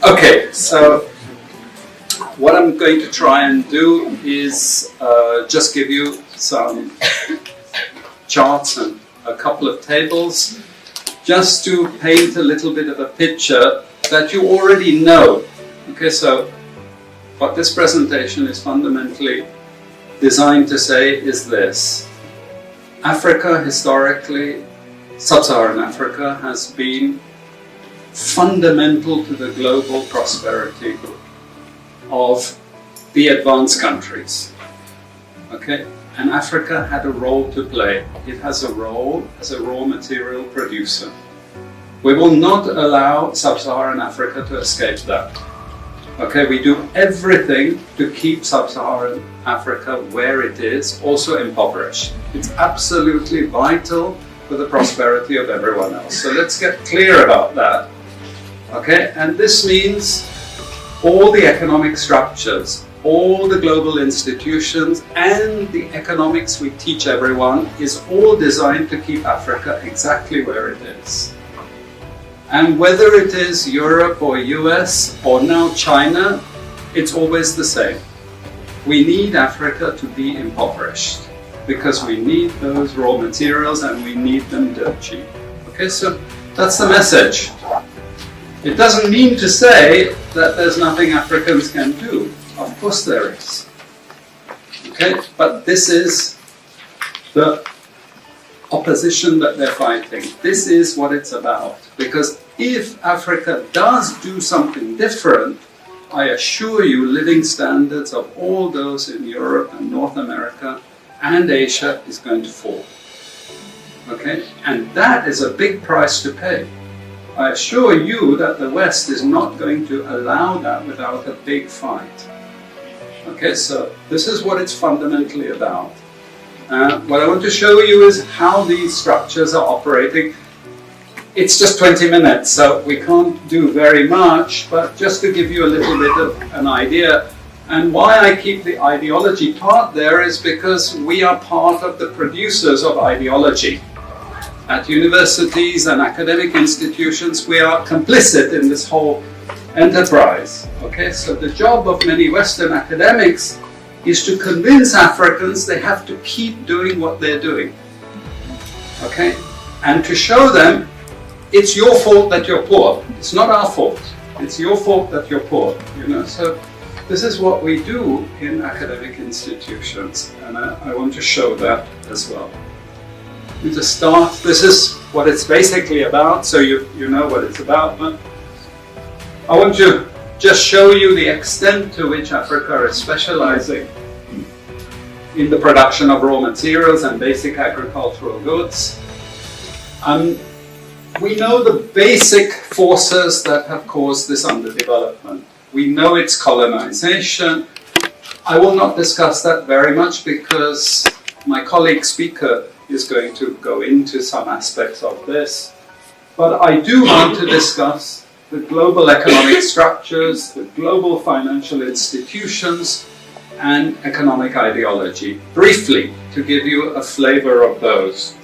Okay, so what I'm going to try and do is just give you some charts and a couple of tables just to paint a little bit of a picture that you already know. Okay, so what this presentation is fundamentally designed to say is this. Africa, historically, sub-Saharan Africa, has been fundamental to the global prosperity of the advanced countries. Okay? And Africa had a role to play. It has a role as a raw material producer. We will not allow sub-Saharan Africa to escape that. Okay, we do everything to keep sub-Saharan Africa where it is, also impoverished. It's absolutely vital for the prosperity of everyone else. So let's get clear about that. Okay, and this means all the economic structures, all the global institutions, and the economics we teach everyone is all designed to keep Africa exactly where it is. And whether it is Europe or US or now China, it's always the same. We need Africa to be impoverished because we need those raw materials and we need them dirt cheap. Okay, so that's the message. It doesn't mean to say that there's nothing Africans can do. Of course there is. Okay, but this is the opposition that they're fighting. This is what it's about. Because if Africa does do something different, I assure you living standards of all those in Europe and North America and Asia is going to fall. Okay? And that is a big price to pay. I assure you that the West is not going to allow that without a big fight. Okay, so this is what it's fundamentally about. What I want to show you is how these structures are operating. It's just 20 minutes, so we can't do very much, but just to give you a little bit of an idea. And why I keep the ideology part there is because we are part of the producers of ideology. At universities and academic institutions, we are complicit in this whole enterprise. Okay, so the job of many Western academics is to convince Africans they have to keep doing what they're doing. Okay, and to show them it's your fault that you're poor. It's not our fault. It's your fault that you're poor. You know, so this is what we do in academic institutions, and I want to show that as well. To start, this is what it's basically about, so you know what it's about. But I want to just show you the extent to which Africa is specializing in the production of raw materials and basic agricultural goods. We know the basic forces that have caused this underdevelopment. We know it's colonization. I will not discuss that very much because my colleague speaker is going to go into some aspects of this. But I do want to discuss the global economic structures, the global financial institutions, and economic ideology, briefly, to give you a flavor of those.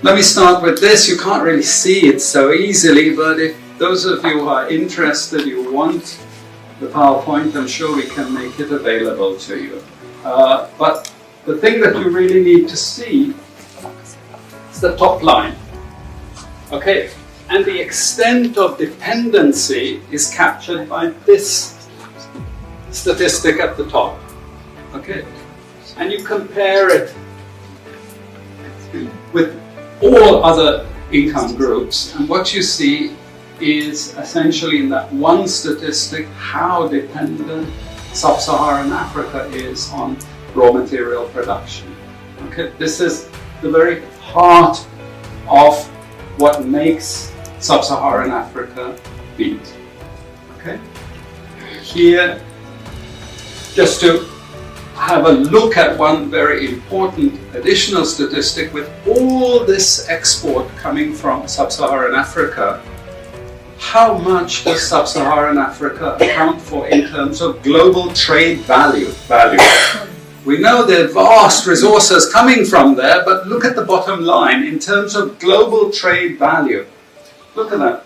Let me start with this. You can't really see it so easily, but if those of you who are interested, you want the PowerPoint, I'm sure we can make it available to you. But the thing that you really need to see is the top line. Okay, and the extent of dependency is captured by this statistic at the top. Okay, and you compare it with all other income groups, and what you see is essentially in that one statistic how dependent sub-Saharan Africa is on raw material production. Okay, this is the very heart of what makes sub-Saharan Africa beat. Okay, here, just to have a look at one very important additional statistic, with all this export coming from sub-Saharan Africa, how much does sub-Saharan Africa account for in terms of global trade value? We know there are vast resources coming from there, but look at the bottom line in terms of global trade value. Look at that.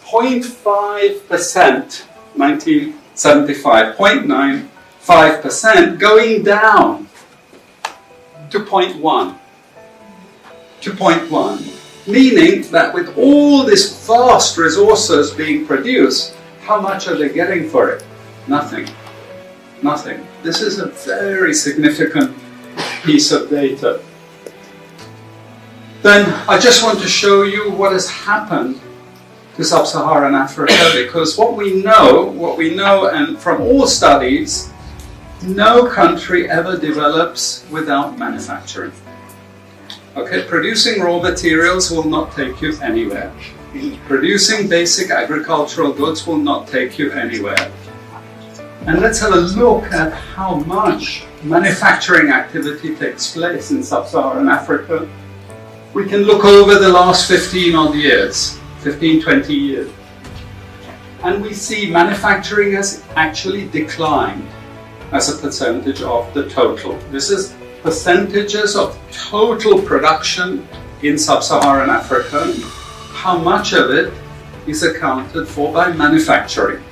0.5%, 1975, 0.95% going down to 0.1. To 0.1. Meaning that with all these vast resources being produced, how much are they getting for it? Nothing. Nothing. This is a very significant piece of data. Then I just want to show you what has happened to Sub-Saharan Africa, because what we know, and from all studies, no country ever develops without manufacturing. Okay, producing raw materials will not take you anywhere. Producing basic agricultural goods will not take you anywhere. And let's have a look at how much manufacturing activity takes place in Sub-Saharan Africa. We can look over the last 15 odd years, 15, 20 years. And we see manufacturing has actually declined as a percentage of the total. This is percentages of total production in Sub-Saharan Africa. How much of it is accounted for by manufacturing?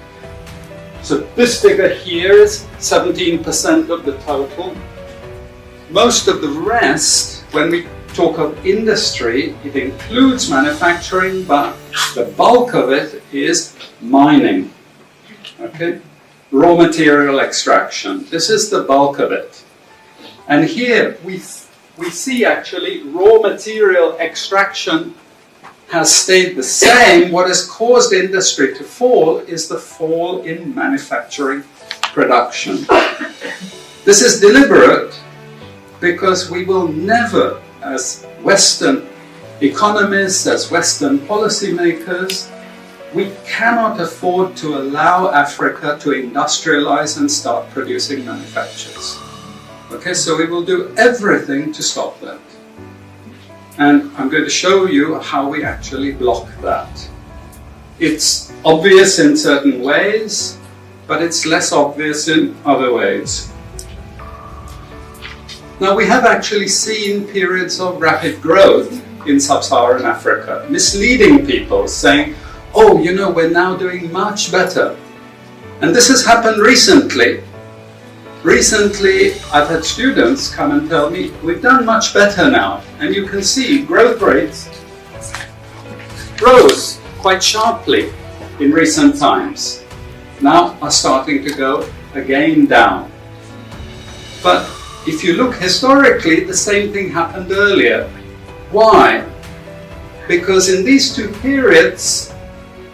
So this figure here is 17% of the total. Most of the rest, when we talk of industry, it includes manufacturing, but the bulk of it is mining. Okay? Raw material extraction. This is the bulk of it. And here we see actually raw material extraction has stayed the same. What has caused industry to fall is the fall in manufacturing production. This is deliberate because we will never, as Western economists, as Western policymakers, we cannot afford to allow Africa to industrialize and start producing manufactures. Okay, so we will do everything to stop that. And I'm going to show you how we actually block that. It's obvious in certain ways, but it's less obvious in other ways. Now, we have actually seen periods of rapid growth in Sub-Saharan Africa, misleading people, saying, oh, you know, we're now doing much better. And this has happened recently. Recently, I've had students come and tell me, we've done much better now. And you can see growth rates rose quite sharply in recent times. Now are starting to go again down. But if you look historically, the same thing happened earlier. Why? Because in these two periods,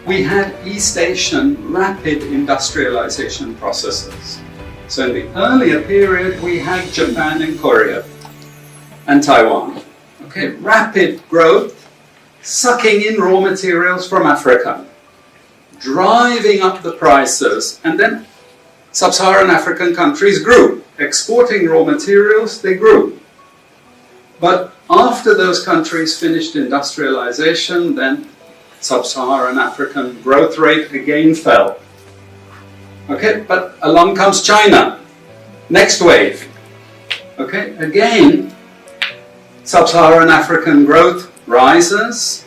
we had East Asian rapid industrialization processes. So in the earlier period, we had Japan and Korea and Taiwan. Okay, rapid growth, sucking in raw materials from Africa, driving up the prices, and then Sub-Saharan African countries grew. Exporting raw materials, they grew. But after those countries finished industrialization, then Sub-Saharan African growth rate again fell. Okay, but along comes China. Next wave. Okay, again, Sub-Saharan African growth rises,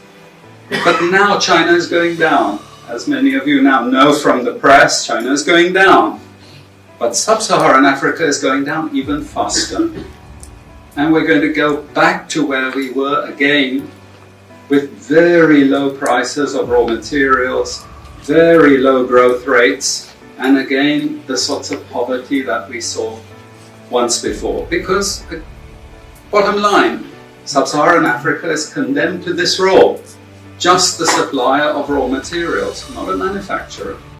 but now China is going down. As many of you now know from the press, China is going down. But Sub-Saharan Africa is going down even faster. And we're going to go back to where we were again, with very low prices of raw materials, very low growth rates, and again, the sorts of poverty that we saw once before. Because, bottom line, Sub-Saharan Africa is condemned to this role, just the supplier of raw materials, not a manufacturer.